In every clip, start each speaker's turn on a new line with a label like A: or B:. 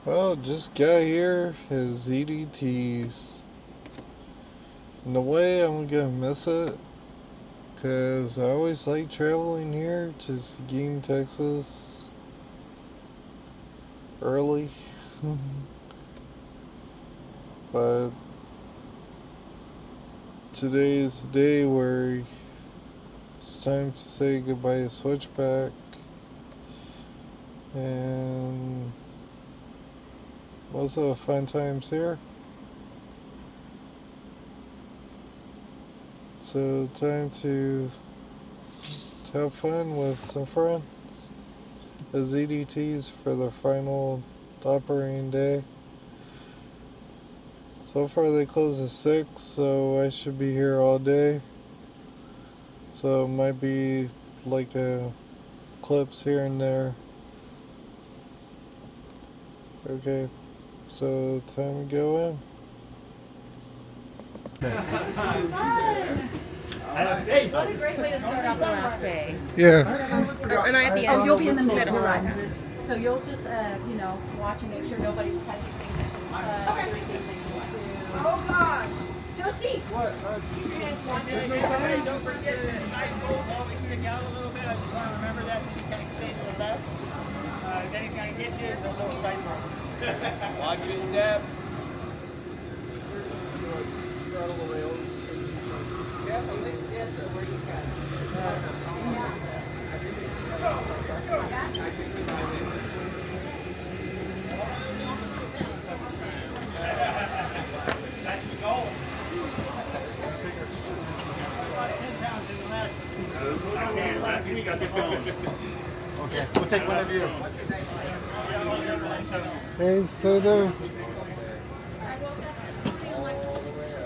A: Well, just got here is ZDT's. In a way, I'm gonna miss it. Because I always like traveling here to Seguin, Texas. Early. But today is the day where it's time to say goodbye to Switchback. And most of the fun times here. So time to have fun with some friends. The ZDTs for the final operating day. So far they close at 6, so I should be here all day. So it might be like clips here and there. Okay, so time to go in.
B: Hey, what a great way to start out the last day.
A: Yeah.
B: And I at the end.
C: Oh, you'll be in the middle. You're right. So you'll just, watch and make sure nobody's touching things they shouldn't touch, doing things they shouldn't do.
D: Oh gosh, Josie!
E: What? Hey, don't forget the side poles always stick out a little bit. I just want to remember that so you just kind of stay to the left. Then it kind of gets you. There's a little side pole.
F: Watch your step.
E: Straddle the rails.
D: Just at least get to where you can.
E: That's the goal. He's got the phone.
F: Okay, we'll take one of you.
A: Hey, stay there.
C: I woke up this morning, I'm like,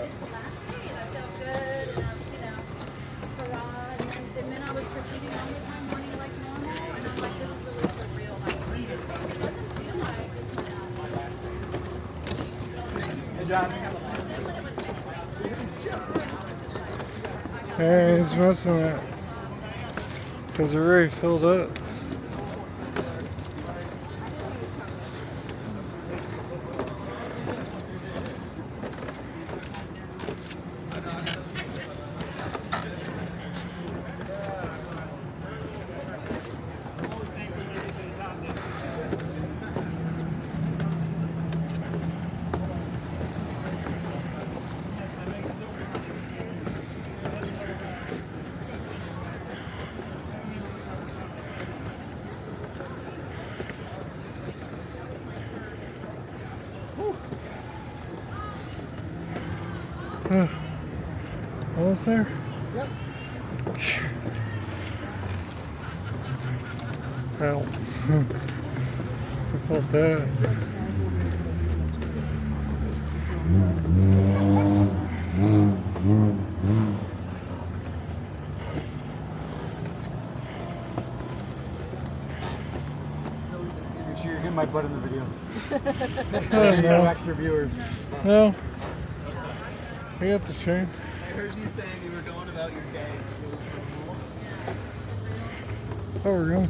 C: it's the last day, and I felt good, and I was, hurrah, and then I was proceeding on with my morning like normal, and I'm like, this is really surreal, like, it doesn't feel like it's my last.
F: Hey, John.
A: Hey, he's missing it. Because they're already filled up. Almost there?
F: Yep.
A: Well, I felt that.
F: Make sure you're getting my butt in the video.
A: Oh,
F: No
A: no.
F: extra viewers.
A: No. I got the chain.
F: I heard you saying you were going about your day.
A: Oh, we're going.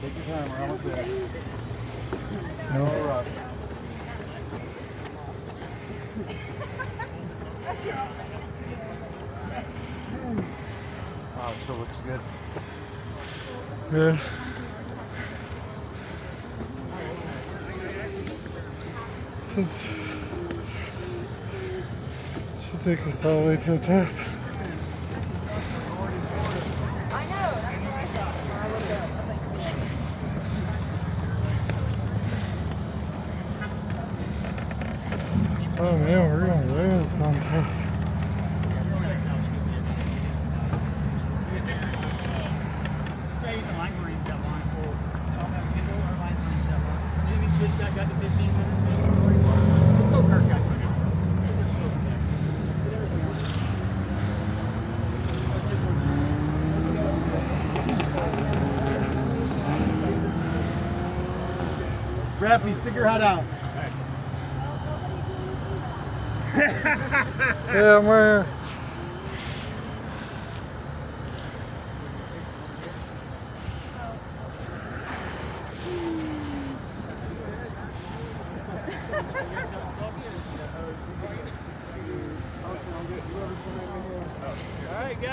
F: Take your time, we're almost there.
A: No.
F: No rush. Wow, it still looks good.
A: Yeah. This should take us all the way to the top.
D: I know, that's what I thought. When I looked up, I'm like,
A: Oh man, we're going way up on top.
E: Yeah, you can line range that line for. Line range that line. You can switch back up to 15 minutes. Go, Kirk, got it.
F: Raffy, stick your head out.
A: Yeah, I'm right here.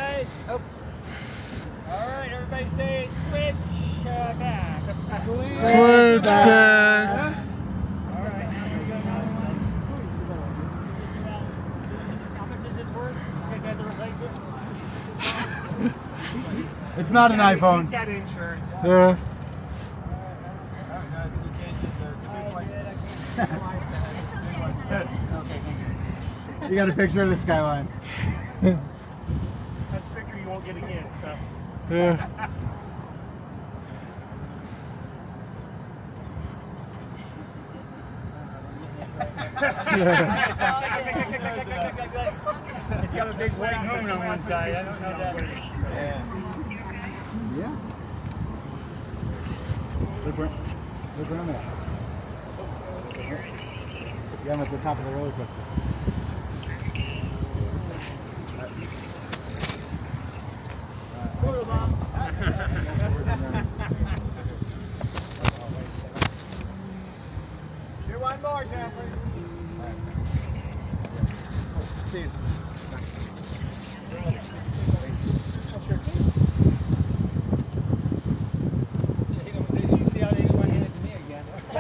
E: guys. Oh. All right, everybody say switch back.
A: Switch back.
E: All right, now here we go. Another one. How much is this worth? You guys had to replace it?
F: It's not an iPhone.
E: He's got insurance.
A: Yeah.
F: You got a picture of the skyline.
E: That's a picture you won't get again, so.
A: Yeah.
E: It's got a big white moon on one side. I don't know that.
F: Yeah. Look where I'm at. Yeah, I'm at the top of the roller coaster.
E: Here, one more, Jeffrey.
F: See you.
E: You see how they want to hand it to me again? I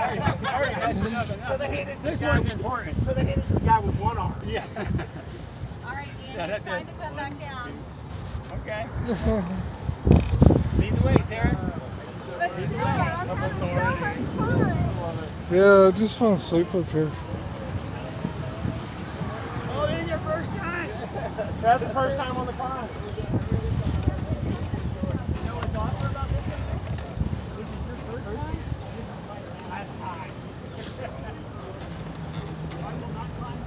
E: already messed it up enough. So they handed it to this one's important. So they handed it to the guy with one arm. Yeah.
C: All right, Andy,
E: Yeah,
C: it's time to come back down.
E: Okay. Lead the way, Sarah.
C: But still, I'm having so much fun.
A: Yeah, I just want to sleep up here.
E: Oh, this is your first time. That's the first time on the climb. You know what's awesome about this one? This is your first time? Last time. I will not climb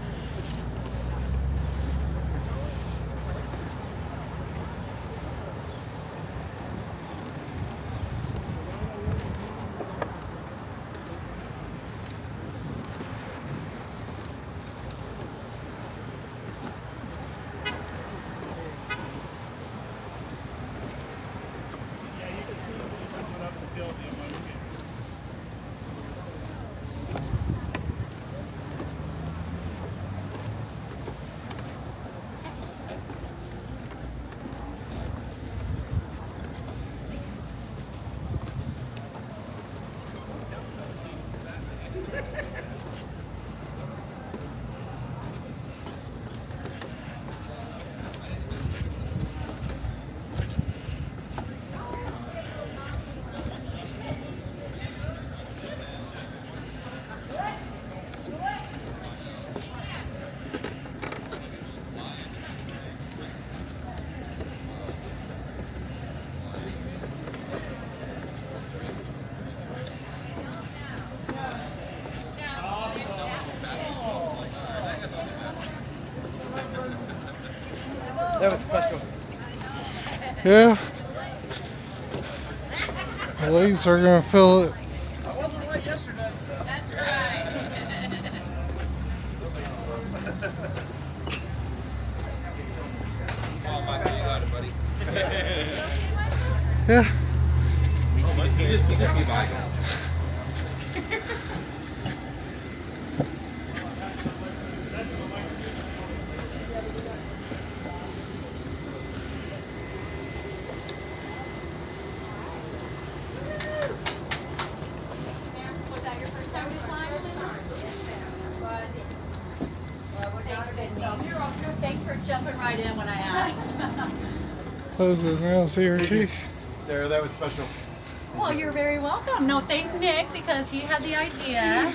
F: That was special.
A: Yeah. The ladies are gonna fill it.
E: I wasn't right yesterday.
C: That's right.
A: Yeah.
G: You just picked up your bike.
C: Was that your first time you climbed? Thanks for jumping right in when I asked.
A: Those are around CRT.
F: Sarah, that was special.
C: Well, you're very welcome. No, thank Nick because he had the idea.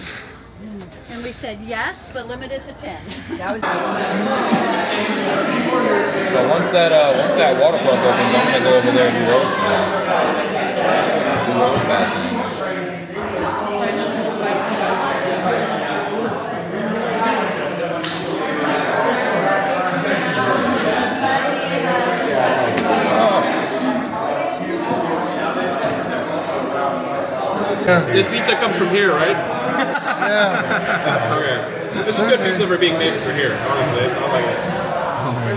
C: And we said yes, but limited to 10.
B: That was
G: So once that water plug opens, I'm gonna go over there and do those things. Do those bad things.
H: This pizza comes from here, right?
A: Yeah.
H: Okay. This is good pizza for being made for here, honestly. I like it.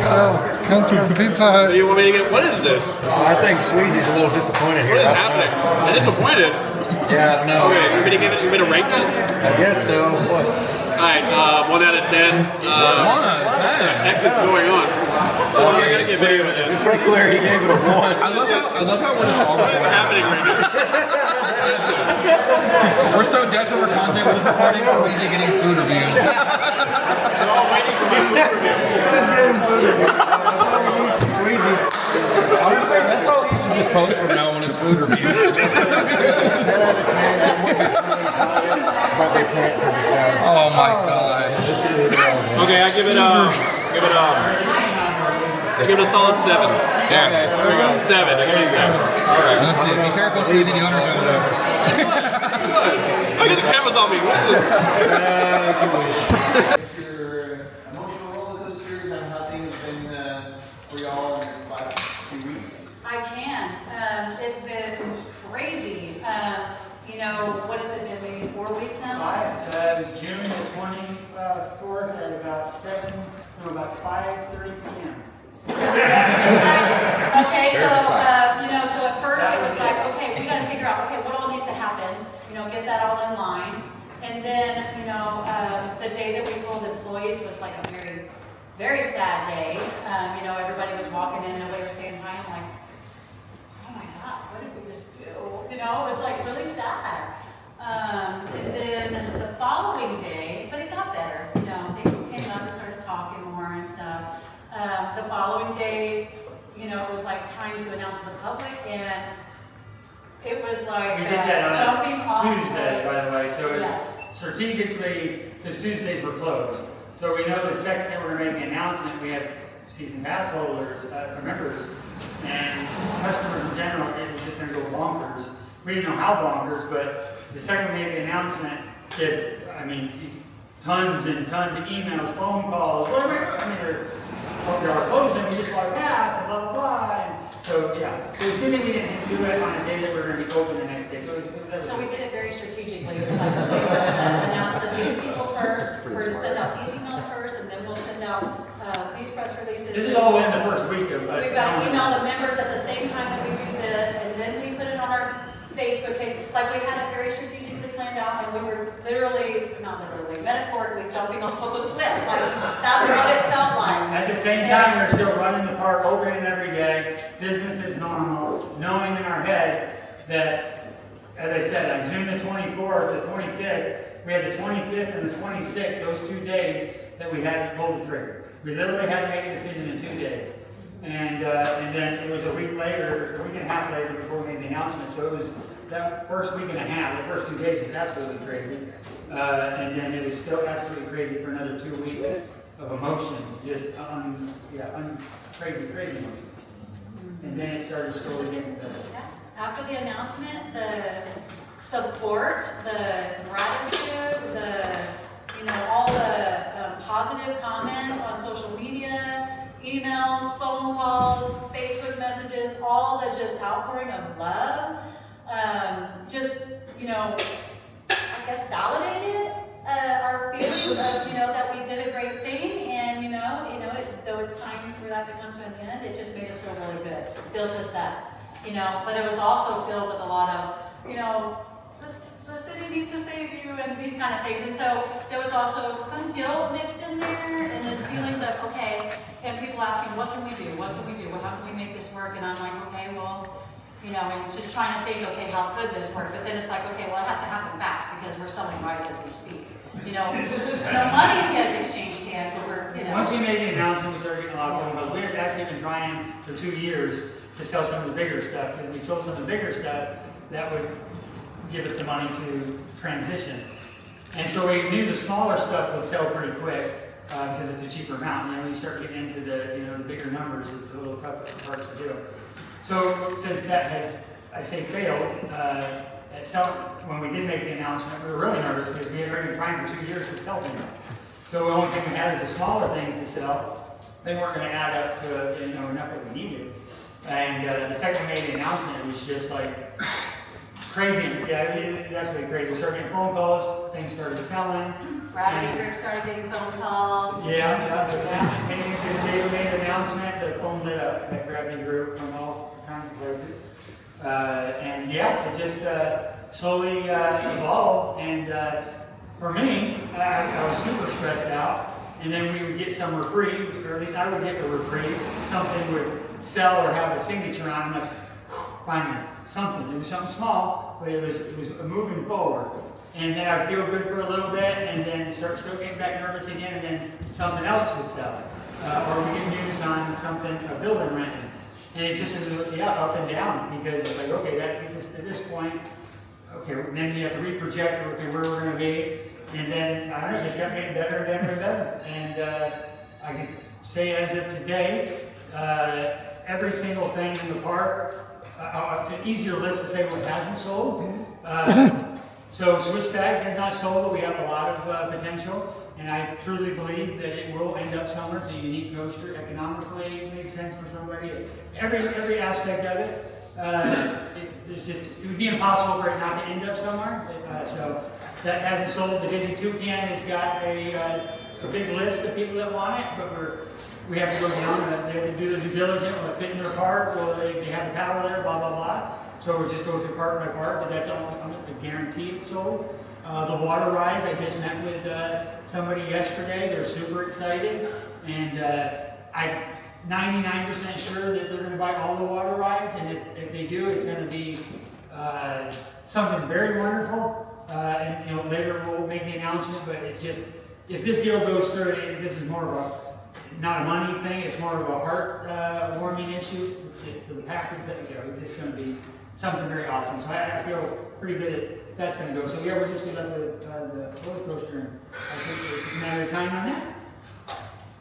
A: Oh, comes from Pizza Hut.
H: So you want me to get, what is this?
I: I think Sweezy's a little disappointed
H: What
I: here.
H: is happening? I'm disappointed.
I: Yeah, I don't know.
H: Okay, so you want me to rank it?
I: I guess so. What?
H: Alright, 1 out of 10.
I: 1 out of 10?
H: What the heck is going on? So I gotta get bigger with this.
I: It's pretty clear he gave it a 1.
G: I love how we're just all
H: What's happening right now?
G: we're so desperate for content with this recording. Sleazy getting food reviews.
H: They're all waiting for me to review.
I: Sweezies.
G: Honestly, that's all he should just post from now on his food reviews.
I: But they can't because it's down.
G: Oh my god.
H: Okay, I give it a solid 7.
G: Yeah.
H: There we go. 7. I give it 7. All right.
G: Let's see. Be careful, Sleazy. The owner's going to.
H: I get the cameras on me. What is this?
A: Your emotional roller coaster and how things have been for y'all in these last few weeks?
C: I can. It's been crazy. You know, what has it been? Maybe 4 weeks now?
E: June the 24th at about 5:30 p.m.
C: Okay, so, you know, so at first it was like, okay, we gotta figure out, okay, what all needs to happen, you know, get that all in line. And then, you know, the day that we told employees was like a very, very sad day. You know, everybody was walking in, nobody was saying hi. I'm like, oh my God, what did we just do? You know, it was like really sad. And then the following day, but it got better, you know, they came up and started talking more and stuff. The following day, you know, it was like time to announce to the public, and it was like
E: We did that on
C: jumping off.
E: Tuesday, by the way, so
C: Yes.
E: it's strategically, because Tuesdays were closed. So we know the second that we're gonna make the announcement, we have season pass holders, members, and customers in general, it was just gonna go bonkers. We didn't know how bonkers, but the second we made the announcement, just, I mean, tons and tons of emails, phone calls, what are we doing? I mean, we are closing, we just want to pass, and blah, blah, blah. And so, yeah, so it's good that we didn't do it on a day that we're going to be open the next day.
C: So we did it very strategically. It was like, okay, we're gonna announce to these people first, we're gonna send out these emails first, and then we'll send out these press releases.
E: This is all in the first week of us.
C: We've got to email the members at the same time that we do this, and then we put it on our Facebook page. Like, we had it very strategically planned out, and we were literally, not literally, metaphorically jumping off of a cliff. Like, that's what it felt like.
E: At the same time, we're still running the park, opening every day, business is normal, knowing in our head that, as I said, on June the 24th, the 25th, we had the 25th and the 26th, those 2 days that we had to pull the trigger. We literally had to make a decision in 2 days. And then it was a week later, a week and a half later before we made the announcement. So it was that first week and a half, the first 2 days was absolutely crazy. And then it was still absolutely crazy for another 2 weeks of emotions, just crazy emotions. And then it started slowly getting better.
C: After the announcement, the support, the gratitude, all the positive comments on social media, emails, phone calls, Facebook messages, all the just outpouring of love, I guess validated our feelings of, that we did a great thing, and, though it's time for that to come to an end, it just made us feel really good, built us up, but it was also filled with a lot of, the city needs to save you and these kind of things. And so there was also some guilt mixed in there, and this feelings of, okay, and people asking, what can we do? What can we do? Well, how can we make this work? And I'm like, okay, well, and just trying to think, okay, how could this work? But then it's like, okay, well, it has to happen fast because we're selling rides as we speak. No money has exchanged hands, but we're,
E: Once we made the announcement, we started getting a lot of phone calls. We had actually been trying for 2 years to sell some of the bigger stuff. And we sold some of the bigger stuff that would give us the money to transition. And so we knew the smaller stuff would sell pretty quick because it's a cheaper amount. When you start getting into the the bigger numbers, it's a little tougher hard to do. So since that has, I say, failed, when we did make the announcement, we were really nervous because we had already been trying for 2 years to sell things. So the only thing we had is the smaller things to sell. They weren't going to add up to enough that we needed. And the second we made the announcement, it was just like crazy. Yeah, it was absolutely crazy. We started getting phone calls, things started selling.
C: Gravity group started getting phone calls.
E: Yeah. The day we made the announcement, the phone lit up, that Gravity group from all kinds of places. It just slowly evolved. And for me, I was super stressed out and then we would get some reprieve, or at least I would get a reprieve. Something would sell or have a signature on it. Like, finally, something. It was something small, but it was moving forward. And then I'd feel good for a little bit, and then start still getting back nervous again, and then something else would sell. Or we get news on something, a building renting. And it just is, up and down, because it's like, okay, at this point, okay, then you have to reproject, okay, where we're gonna be. And then, I don't know, it just kept getting better and better and better. And I can say as of today, every single thing in the park, it's an easier list to say what hasn't sold. So Switchback has not sold, but we have a lot of potential. And I truly believe that it will end up somewhere. It's a unique coaster. Economically, it makes sense for somebody. Every aspect of it. It would be impossible for it not to end up somewhere. So that hasn't sold. The Disney Toucan has got a big list of people that want it, but we have to go down. They have to do the due diligence. Will it fit in their park? Will they have a paddle there? Blah, blah, blah. So we'll just go through park by park, but that's all, I'm guaranteed it's sold. The water rides, I just met with somebody yesterday. They're super excited, and I'm 99% sure that they're going to buy all the water rides, and if they do, it's going to be something very wonderful. And later we'll make the announcement, but it just, if this deal goes through, this is more of not a money thing, it's more of a heart warming issue. The package that goes, it's going to be something very awesome. So I feel pretty good that that's going to go. So yeah, we're just going to let the roller coaster, and I think it's just a matter of time on that.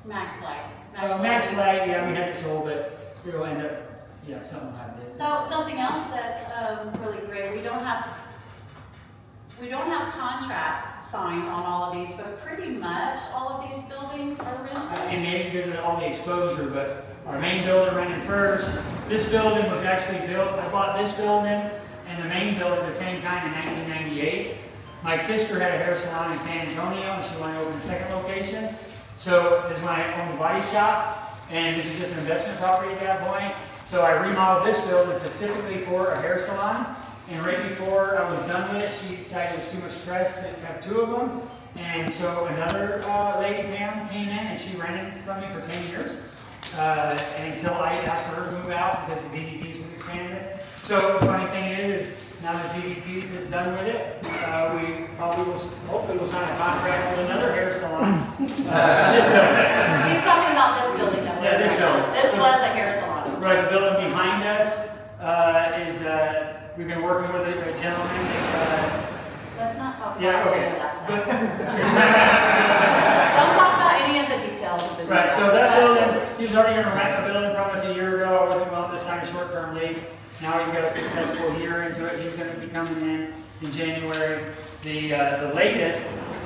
C: Max Flight.
E: Max Flight, yeah, we had it sold, but it'll end up, something will happen.
C: So something else that's really great, we don't have contracts signed on all of these, but pretty much all of these buildings are rented.
E: And maybe because of all the exposure, but our main building rented first. This building was actually built, I bought this building and the main building at the same time in 1998. My sister had a hair salon in San Antonio, and she wanted to open a second location. So this is when I owned the body shop, and this is just an investment property at that point. So I remodeled this building specifically for a hair salon. And right before I was done with it, she decided it was too much stress to have two of them. And so another lady, Pam, came in and she rented from me for 10 years. And until I asked her to move out because the ZDTs was expanded. So the funny thing is now the ZDTs is done with it, we probably will, hopefully we'll sign a contract with another hair salon. This building.
C: He's talking about this building though.
E: Yeah, this building.
C: This was a hair salon.
E: Right, the building behind us we've been working with a gentleman.
C: Let's not talk about
E: okay.
C: any of that stuff. Don't talk about any of the details of the
E: Right, so that building, he was already going to rent a building from us a year ago. I wasn't willing to sign a short-term lease. Now he's got a successful year into it. He's going to be coming in January. The latest,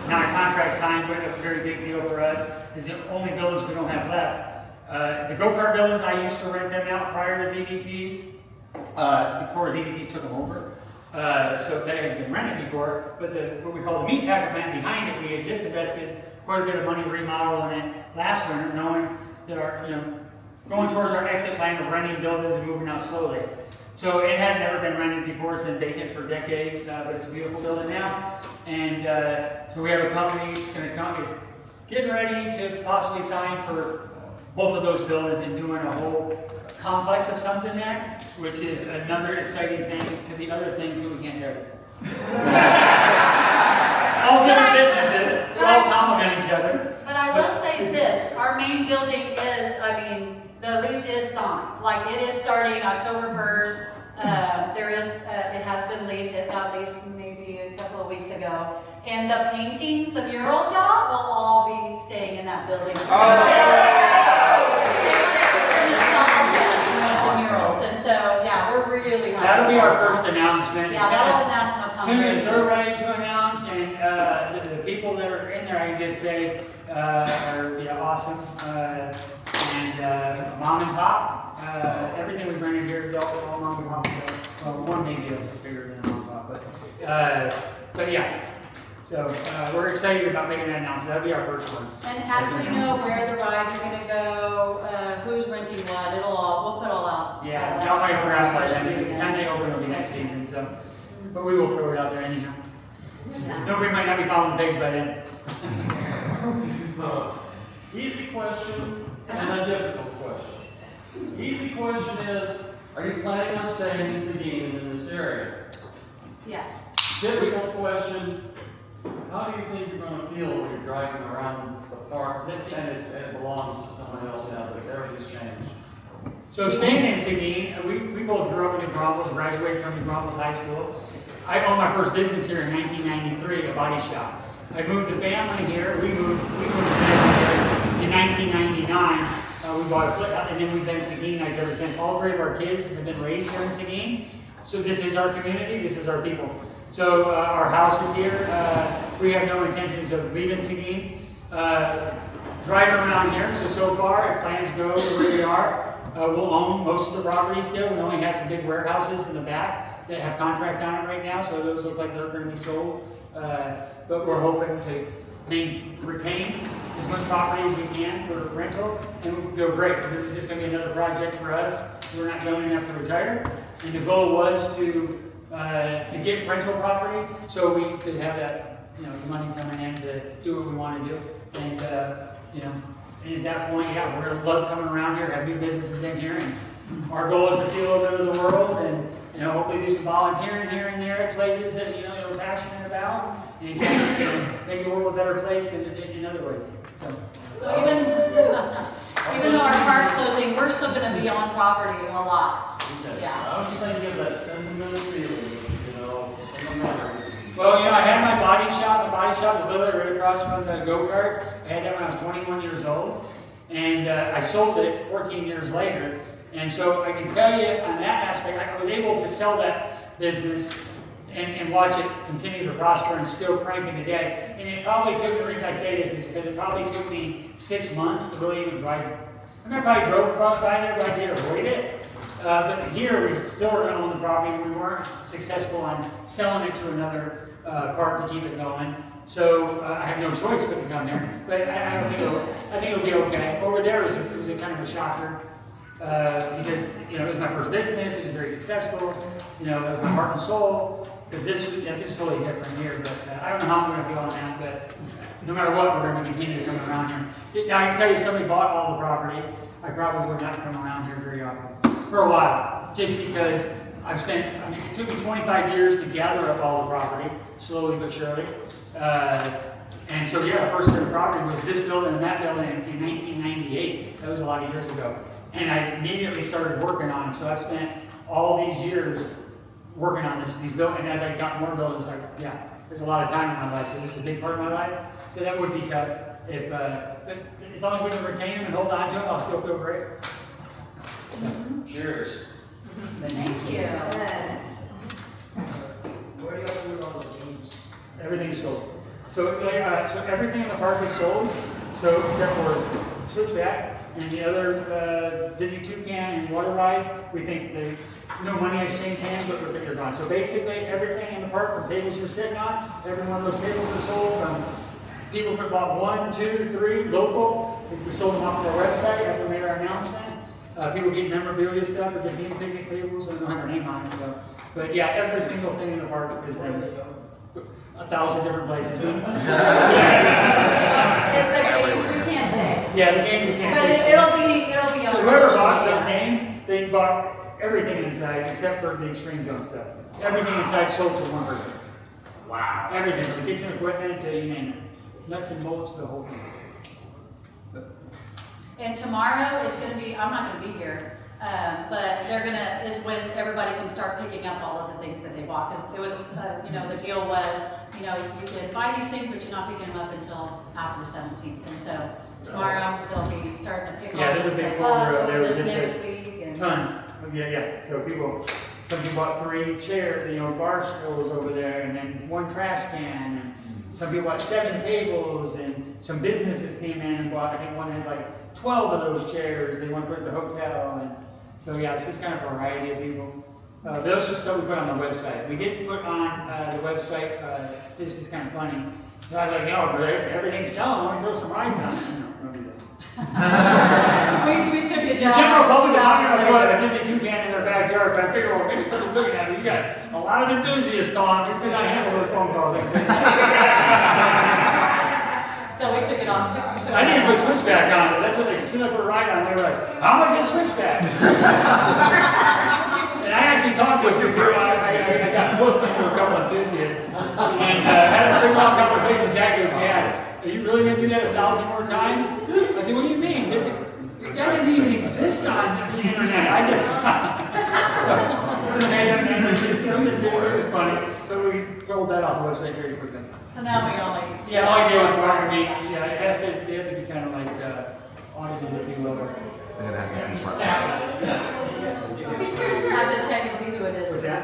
E: not a contract signed, but a very big deal for us, is the only buildings we don't have left. The go-kart buildings, I used to rent them out prior to ZDTs, before ZDTs took them over. So they had been rented before, but what we call the meat packer plant behind it, we had just invested quite a bit of money remodeling it last winter, knowing that going towards our exit plan of renting buildings and moving out slowly. So it had never been rented before, it's been vacant for decades, but it's a beautiful building now. And so we have a company that's going to come, is getting ready to possibly sign for both of those buildings and doing a whole complex of something there, which is another exciting thing to the other things that we can't do. All different businesses, all complement each other.
C: But I will say this, our main building is, the lease is signed. Like it is starting October 1st. It has been leased, it got leased maybe a couple of weeks ago. And the paintings, the murals, y'all, will all be staying in that building. Murals, and so yeah, we're really happy.
E: That'll be our first announcement.
C: Yeah, that'll announcement
E: as soon as they're ready to announce, and the people that are in there, I can just say, are awesome. And mom and pop, everything we bring in here is all mom and pop. Well, one maybe a little bigger than a mom and pop, but yeah. So we're excited about making that announcement. That'll be our first one.
C: And as we know where the rides are going to go, who's renting what, we'll put all out.
E: Yeah, y'all might for outside. I mean, the time they open will be next season. So, but we will throw it out there anyhow. Nobody might not be following the pigs by then.
J: Easy question and a difficult question. Easy question is, are you planning on staying in Seguin in this area?
C: Yes.
J: Difficult question, how do you think you're gonna feel when you're driving around the park and it belongs to someone else now that everything's changed?
E: So staying in Seguin, we both grew up in New Braunfels, graduated from New Braunfels High School. I owned my first business here in 1993, a body shop. I moved the family here. We moved the family here in 1999. We bought a flip, and then we've been Seguinized ever since. All three of our kids have been raised here in Seguin. So this is our community. This is our people. So our house is here. We have no intentions of leaving Seguin. Driving around here. So far, if plans go where we are, we'll own most of the property still. We only have some big warehouses in the back that have contract on it right now. So those look like they're going to be sold. But we're hoping to retain as much property as we can for rental, and we feel great because this is just going to be another project for us. We're not young enough to retire, and the goal was to get rental property so we could have that, the money coming in to do what we want to do, and and at that point, yeah, we're going to love coming around here, have new businesses in here, and our goal is to see a little bit of the world, and hopefully do some volunteering here and there at places that that we're passionate about, and make the world a better place in other ways.
C: So even though our park's closing, we're still going to be on property a lot. Yeah.
J: I was thinking of that sentimental feeling, in the memories.
E: Well, I had my body shop. The body shop is literally right across from the go-karts. I had that when I was 21 years old, and I sold it 14 years later. And so I can tell you on that aspect, I was able to sell that business and watch it continue to prosper and still cranking today. And it probably took, the reason I say this is because it probably took me 6 months to really even drive. I mean, I probably drove by there, but I did avoid it. But here, we still were going to own the property, and we weren't successful on selling it to another park to keep it going. So I had no choice but to come here. But I think it'll be okay. Over there, it was a kind of a shocker. Because it was my first business, it was very successful, it was my heart and soul. But this is totally different here. But I don't know how I'm going to feel on that. But no matter what, we're going to continue to come around here. Now I can tell you, if somebody bought all the property, I probably would not come around here very often for a while, just because it took me 25 years to gather up all the property, slowly but surely. And so first set of property was this building and that building in 1998. That was a lot of years ago. And I immediately started working on them. So I've spent all these years working on these buildings. And as I got more buildings, there's a lot of time in my life. So this is a big part of my life. So that would be tough. But as long as we can retain them and hold on to them, I'll still feel great.
J: Cheers.
C: Thank you.
E: What do you have to do with all the games? Everything's sold. So everything in the park is sold. So except for Switchback. And the other Zdt Toucan and water rides, we think no money has changed hands, but we think they're gone. So basically, everything in the park from tables you're sitting on, every one of those tables are sold. People could bought 1, 2, 3 local. We sold them off of our website after we made our announcement. People get memorabilia stuff or just game picnic tables, so they don't have their name on it. So, but yeah, every single thing in the park has been 1,000 different places.
C: The games we can't say.
E: Yeah, the games we can't
C: But
E: say.
C: it'll be on.
E: So whoever bought the games, they bought everything inside except for the Extreme Zone stuff. Everything inside sold to one person.
J: Wow.
E: Everything, from the kitchen equipment to you name it. Nuts and bolts, the whole thing.
C: And tomorrow is going to be, I'm not going to be here, but is when everybody can start picking up all of the things that they bought. Because it was, the deal was, you can buy these things, but you're not picking them up until after the 17th. And so tomorrow they'll be starting to pick all
E: there's
C: this
E: a big
C: stuff
E: folder
C: up
E: up there
C: over
E: with
C: this
E: just
C: next
E: a
C: week. And
E: ton. Yeah. So some people bought 3 chairs, bar stools over there, and then 1 trash can. And some people bought 7 tables, and some businesses came in and bought, I think one had like 12 of those chairs. They want to put at the hotel. And so it's just kind of a variety of people. Those are stuff we put on the website. We didn't put on the website, this is kind of funny. So I was like, everything's selling, why don't we throw some rides on it? No, we didn't.
C: we took it
E: The
C: down.
E: general public is
C: 2
E: not
C: hours
E: going to
C: later.
E: put a Zdt Toucan in their backyard, but I figure, maybe somebody's looking at it. You got a lot of enthusiasts calling. We could not handle those phone calls.
C: So we took it off.
E: I didn't put switchback on it. That's what they, as soon as I put a ride on, they were like, how much is switchback? And I actually talked to a few people. I got hooked into a couple of enthusiasts. And had a big long conversation with Zach goes, Dad, are you really going to do that 1,000 more times? I said, what do you mean? This that doesn't even exist on the internet. I just it was funny. So we pulled that off the website very quickly.
C: So now we only.
E: Yeah, all I did was mark, I mean, yeah, it has to, they have to be kind of like, audited, if you will.
I: And it has to be part
C: I have to check and see who it is.
E: What's that?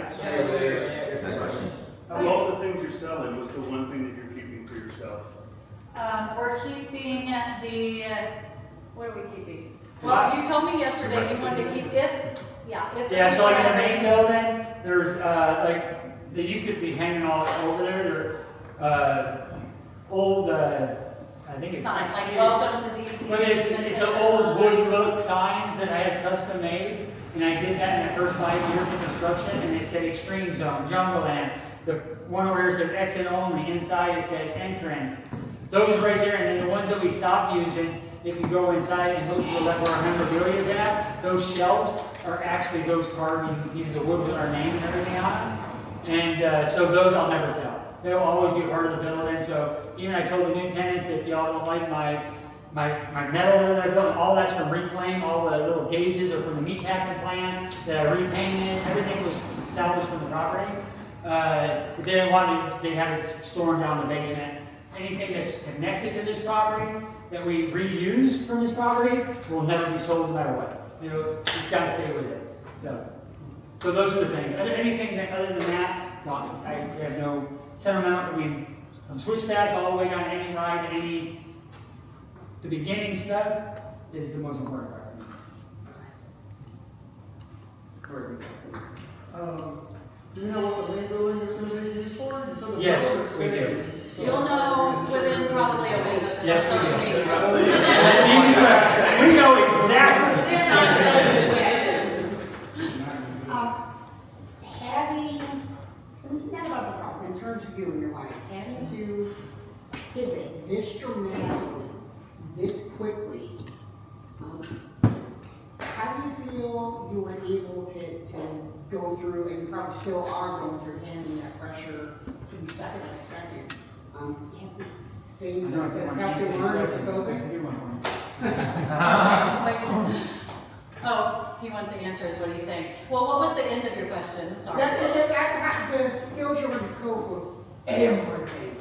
K: Of all the things you're selling, what's the one thing that you're keeping for yourselves?
C: We're keeping the, what are we keeping? Well, you told me yesterday you wanted to keep if.
E: Yeah, so like in the main building, there's, like, they used to be hanging all over there, they're, old, I think it's.
C: Signs like welcome to ZDT.
E: But it's an old wood look signs that I had custom made, and I did that in the first 5 years of construction, and it said extreme zone, jungle land. The one over here says exit only, inside it said entrance. Those right there, and then the ones that we stopped using, if you go inside and look to the left where our memorabilia is at, those shelves are actually those carving pieces of wood with our name and everything on them. And so those I'll never sell. They'll always be part of the building. So even I told the new tenants that y'all don't like my metal that I built, all that's from Reclaim, all the little gauges are from the meatpacking plant that I repainted, everything was salvaged from the property. But they didn't want to, they have it stored down in the basement. Anything that's connected to this property that we reuse from this property will never be sold no matter what. You know, it's got to stay with us. So those are the things. Anything that, other than that, no, I have no sentimental. I mean, from switchback all the way down to any ride, the beginning stuff is the most important part.
L: Do you know what the main building is going to be used for?
E: Yes, we do.
C: You'll know within probably a week of
E: Yes,
C: social
E: we
C: media.
E: do. We know exactly.
C: They're not telling us yet.
L: Having, not about the problem, in terms of you and your wives, having to pivot this dramatically, this quickly, how do you feel you were able to go through, and you probably still are going through handling that pressure to be second by second? Do you have things that have helped you learn as a coping?
C: Oh, he wants to answer is what he's saying. Well, what was the end of your question? I'm sorry.
L: The skills you were to cope with everything.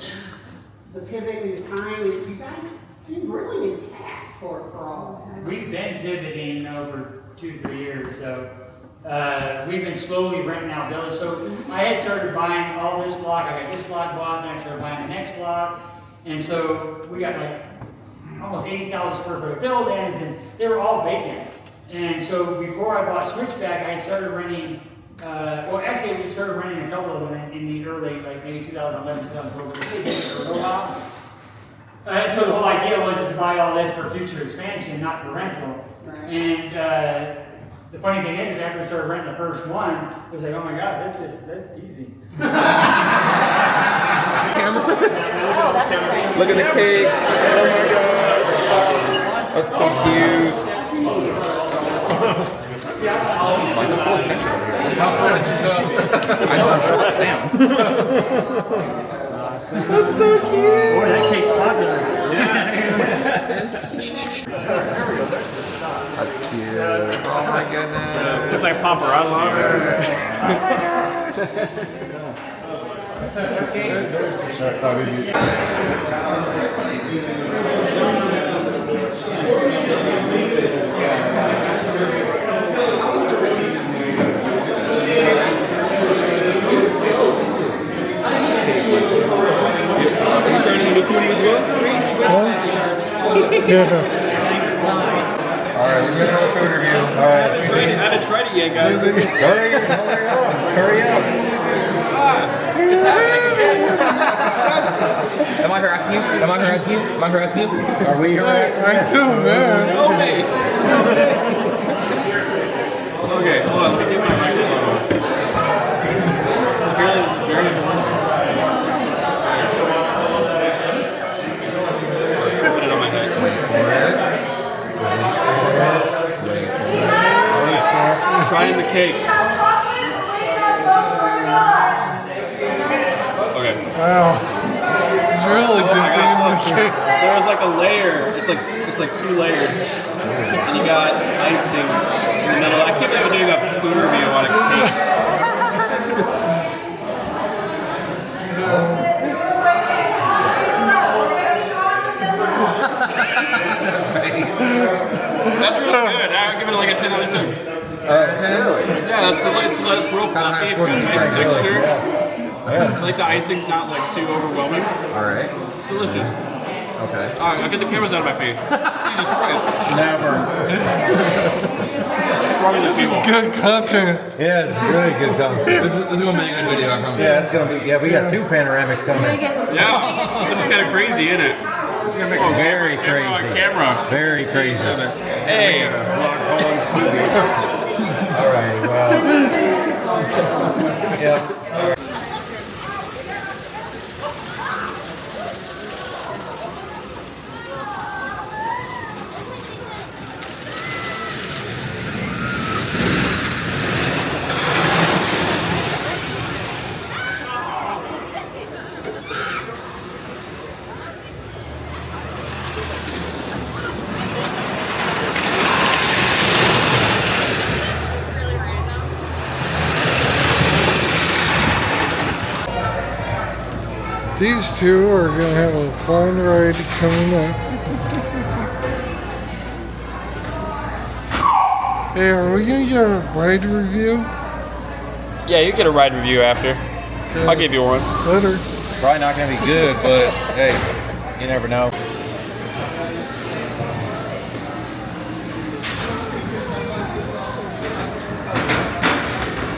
L: The pivot and the time, and you guys seem really intact for all of that.
E: We've been pivoting over 2-3 years, so we've been slowly renting out buildings. So I had started buying all this block. I got this block bought, and I started buying the next block. And so we got like almost 80,000 square foot of buildings, and they were all vacant. And so before I bought Switchback, I had started renting, well actually we started renting a couple of them in the early, like maybe 2011, 2012, but they did it for a while. So the whole idea was to buy all this for future expansion, not for rental.
L: Right.
E: And the funny thing is, after we started renting the first one, it was like, oh my gosh, that's easy.
B: Oh, that's great.
G: Look at the cake. Oh my god. That's so cute. Like a full attention over here. I know, I'm short. Damn. That's so cute.
E: Boy, that cake's popular.
G: That's cute. Oh my goodness.
H: It's like paparazzi.
G: Are you turning into foodie as well?
A: Yeah.
I: Alright, we're gonna do a food review. Alright.
H: I haven't tried it yet, guys.
I: Hurry up.
G: Am I harassing you? Am I harassing you? Am I harassing you?
I: Are we harassing?
A: I do, man.
H: Okay. Okay, hold on. Let me get my microphone. Apparently this is very important. Okay.
A: Wow. It's really good being the cake.
H: There's like a layer. It's like 2 layered, and you got icing in the middle. I can't believe I'm doing a food review on a cake. That's really good. I'll give it like a 10 out of 10.
G: 10?
H: Yeah, that's real fluffy. It's got a nice texture. I like the icing's not like too overwhelming.
G: Alright.
H: It's delicious.
G: Okay.
H: Alright, I'll get the cameras out of my face. Jesus Christ.
G: Never.
H: What's wrong with
A: This
H: these
A: is
H: people?
A: good content.
G: Yeah, it's really good content. This is gonna be a good video, I promise.
I: Yeah, it's gonna be. Yeah, we got 2 panoramics coming.
H: Yeah, this is kind of crazy, isn't it?
I: It's gonna make very crazy.
H: Camera.
I: Very crazy.
H: Hey.
I: All right. Well. Yeah.
A: These two are going to have a fun ride coming up. Hey, are we going to get a ride review?
H: Yeah, you get a ride review after.
A: Okay.
H: I'll give you one.
A: Later.
G: Probably not gonna be good, but hey, you never know.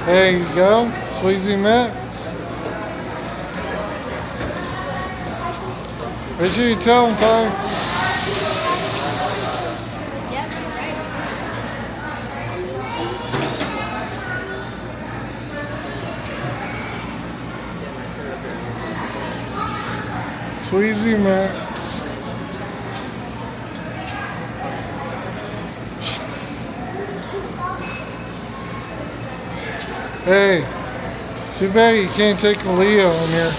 A: There you go. Sweezy Max. Make sure you tell him, Ty. Sweezy Max. Hey, too bad you can't take a Leo in here.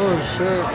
A: Oh shit.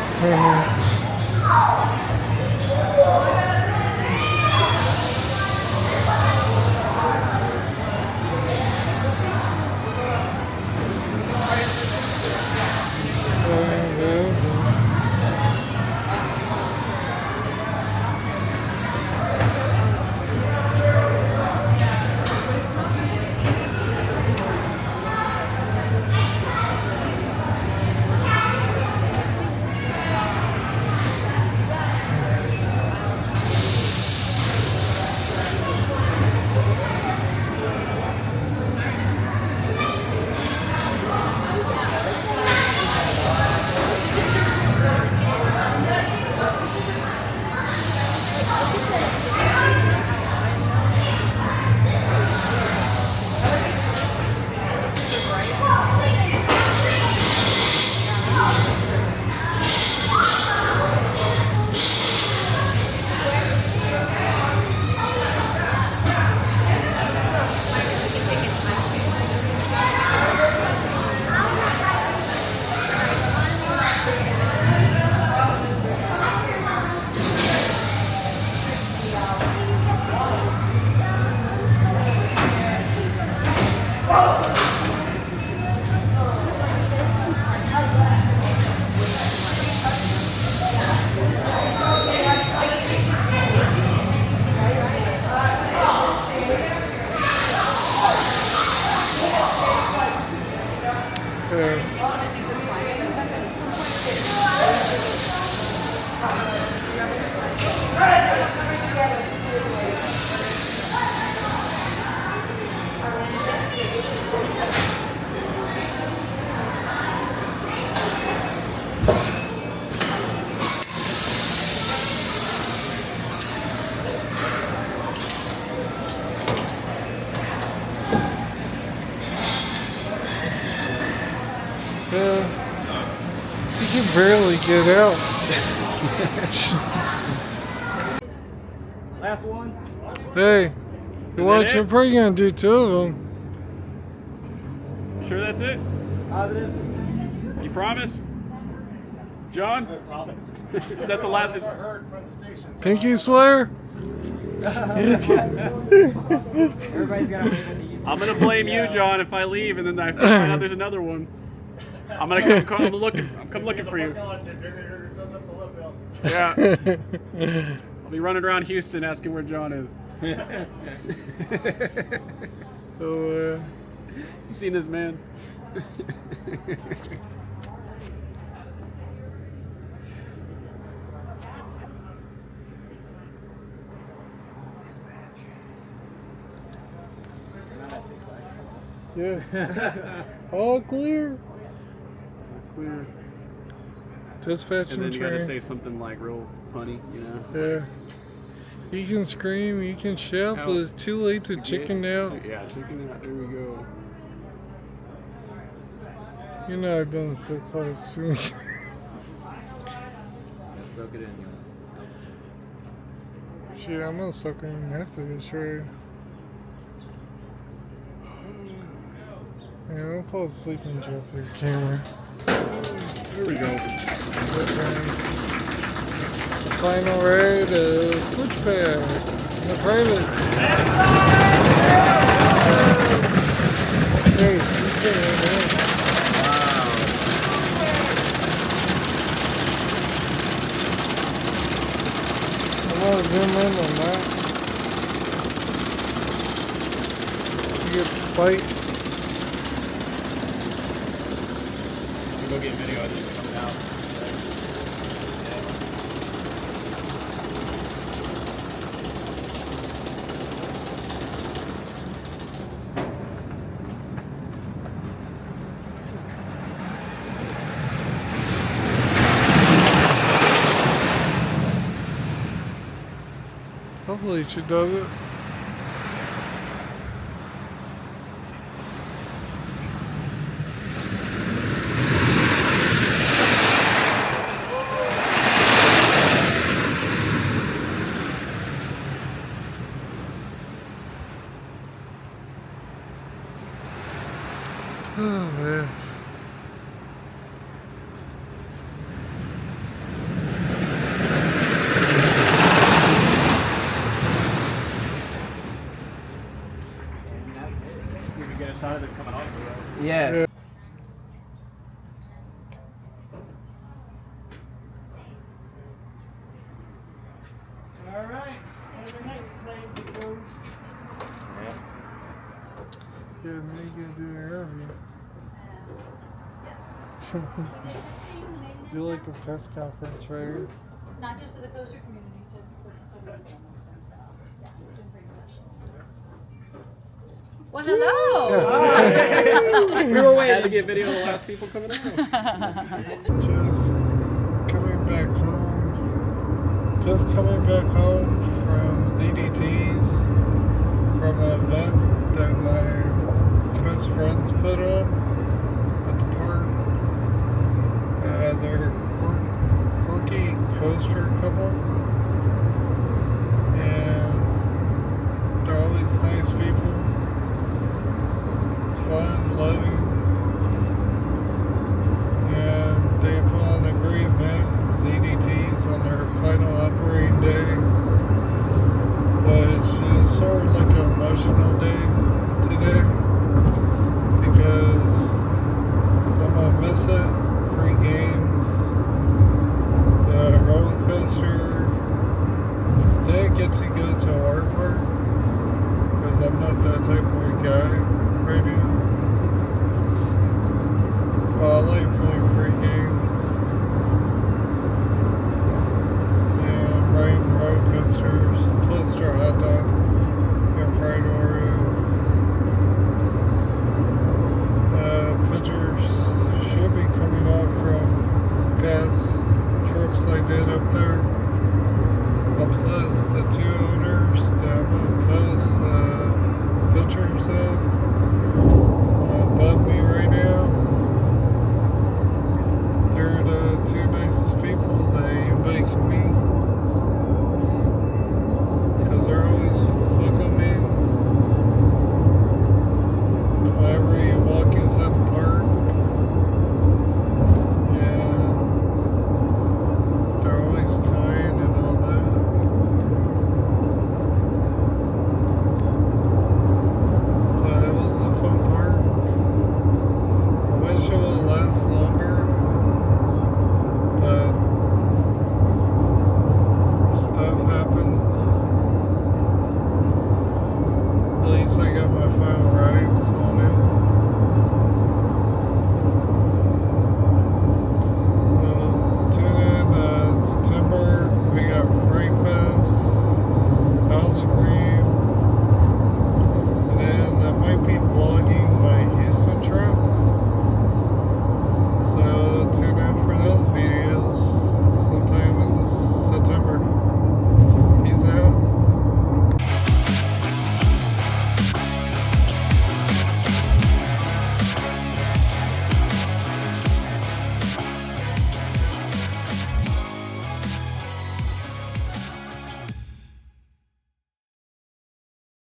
A: You can barely get out.
H: Last one.
A: Hey, you want your probably gonna do 2 of them.
H: Sure that's it?
F: Positive?
H: You promise? John?
F: I promise.
H: Is that the last?
F: Heard from the station.
A: Pinky swear?
F: Everybody's gotta wave at the YouTube.
H: I'm gonna blame you, John, if I leave and then I find out there's another one. I'm gonna come looking for you. Yeah. I'll be running around Houston asking where John is.
A: Oh,
H: You seen this man?
A: yeah. All clear. Clear. Dispatch
H: And then you gotta
A: train.
H: say something like real punny, you know?
A: Yeah. You can scream, you can shout, but it's too late to chicken out.
H: Yeah, chicken out. There we go.
A: You know I've been so close to
G: Let's soak it in, you.
A: Shit, I'm gonna suck in after this right. Yeah, I'll fall asleep and drop the camera.
H: There we go.
A: The final raid is switchback. The private. Hey, you get it, man. I want to zoom in on that. You get the spike.
H: Go get video of this coming out.
A: Hopefully she does it. Oh man.
F: And that's it.
H: See if we get a shot of it coming off the road.
F: Yes.
A: Yeah.
E: All right. Have a nice place, folks.
A: Yeah, they can do an interview. Do like a press conference, right?
C: Not just to the coaster community, to some of the families and stuff. Yeah, it's been pretty special. Well, hello.
H: We were waiting. Had to get video of the last people coming out.
A: Just coming back home. Just coming back home from ZDT's, from an event that my best friends put on at the park. They're quirky coaster couple, and they're always nice people. Fun, loving, and they put on a great event, ZDT's, on their final operating day, which is sort of like an emotional day today, because I'm gonna miss it. Free games, the roller coaster. Didn't get to go to our park, because I'm not that type of guy right now. I like